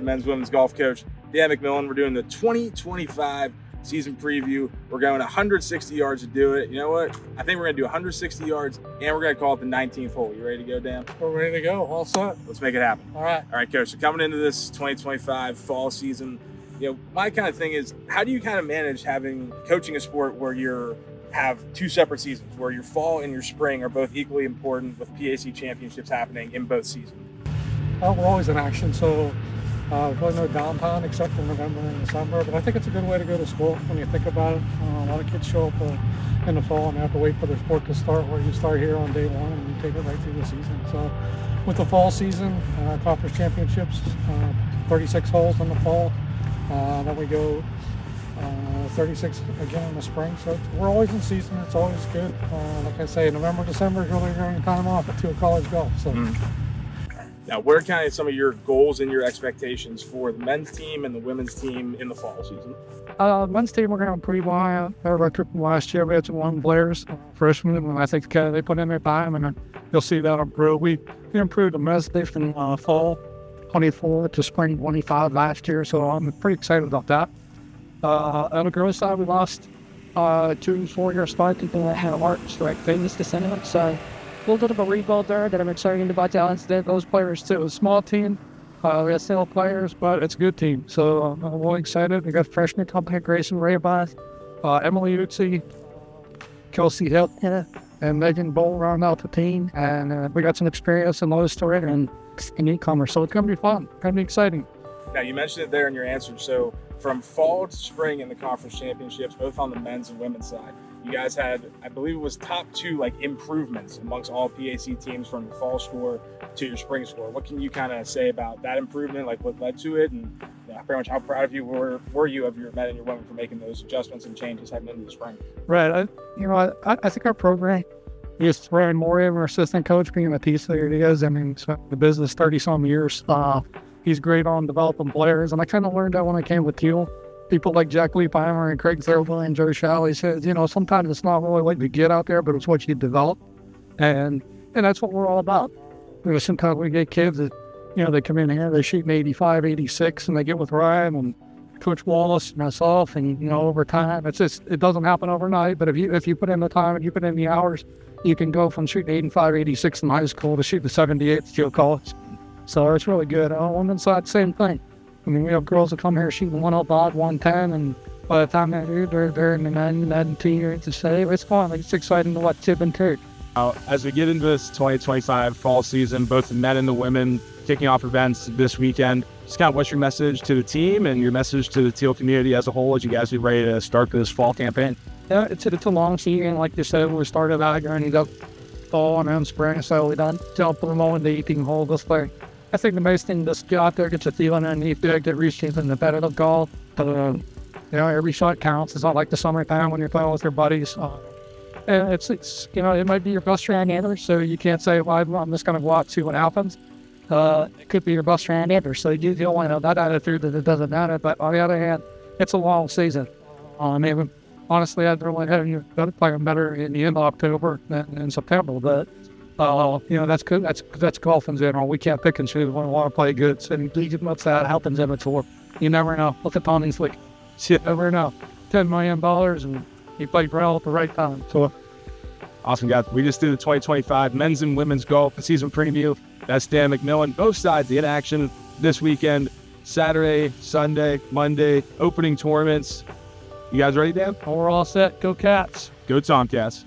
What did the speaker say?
men's, women's golf coach Dan McMillen. We're doing the 2025 season preview. We're going 160 yards to do it. You know what? I think we're going to do 160 yards, and we're going to call it the 19th hole. You ready to go, Dan? We're ready to go. All set. Let's make it happen. All right. All right, Coach. So coming into this 2025 fall season, my kind of thing is, how do you kind of manage coaching a sport where you have two separate seasons, where your fall and your spring are both equally important with PAC championships happening in both seasons? We're always in action, so really no downtime except for November and December. But I think it's a good way to go to school when you think about it. A lot of kids show up in the fall and have to wait for their sport to start, where you start here on day one and you take it right through the season. So with the fall season, conference championships, 36 holes in the fall. Then we go 36 again in the spring. So we're always in season. It's always good. Like I say, November, December is really during time off to a college golf. So. Now, what are kind of some of your goals and your expectations for the men's team and the women's team in the fall season? Men's team, we're going pretty well. Our record from last year, we had some young players, freshmen, and I think they put in their time, and you'll see that improve. We improved immensely from fall 24 to spring 25 last year, so I'm pretty excited about that. On the girls' side, we lost 2 4-year spot people that had heart strike things to send out, so a little bit of a rebuild there that I'm excited about to instead those players too. A small team, we got still players, but it's a good team. So I'm really excited. We got freshmen coming here, Grayson Raybath, Emily Utsi, Kelsey Hill, and Megan Buhl round out the team. And we got some experience in Lowe's Story and e-commerce. So it's going to be fun. It's going to be exciting. Now, you mentioned it there in your answer. So from fall to spring in the conference championships, both on the men's and women's side, you guys had, I believe it was top 2 improvements amongst all PAC teams from your fall score to your spring score. What can you kind of say about that improvement, what led to it, and pretty much how proud of you were you of your men and your women for making those adjustments and changes heading into the spring? Right. I think our program is throwing more in our assistant coach being a piece there he is. I mean, so the business 30-some years. He's great on developing players, and I kind of learned that when I came with Thiel. People like Jack Leipheimer and Craig Thurble and Joe Shalley says, sometimes it's not really what you get out there, but it's what you develop. And that's what we're all about. Sometimes we get kids that, they come in here, they shoot an 85, 86, and they get with Ryan and Coach Wallace and myself, and, over time, it doesn't happen overnight, but if you put in the time and you put in the hours, you can go from shooting 85, 86 in high school to shooting 78 at college. So it's really good. On the women's side, same thing. I mean, we have girls that come here shooting 105, 110, and by the time they're in the 19 years to say it's fun. It's exciting to watch Tip and Kurt. As we get into this 2025 fall season, both the men and the women kicking off events this weekend, just kind of what's your message to the team and your message to the Thiel community as a whole as you guys be ready to start this fall campaign? Yeah, it's a long season. Like you said, we started out during the fall and then spring, so we done jump them all in the 18 hole this way. I think the most thing is get out there, get your feeling underneath there, get reached in competitive golf. Every shot counts. It's not like the summertime when you're playing with your buddies. And it's it might be your best friend ever, so you can't say, well, I'm just going to go out and see what happens. It could be your best friend ever, so you do want that attitude that it doesn't matter. But on the other hand, it's a long season. Honestly, I'd really have you playing better in the end of October than in September, but that's good. That's golf in general. We can't pick and choose when we want to play good. So what's that happens in the tour? You never know. Look at Tony's league. You never know. $10 million and he played well at the right time. So awesome, guys. We just did the 2025 men's and women's golf season preview. That's Dan McMillen. Both sides in action this weekend. Saturday, Sunday, Monday, opening tournaments. You guys ready, Dan? We're all set. Go Cats. Go Tomcats.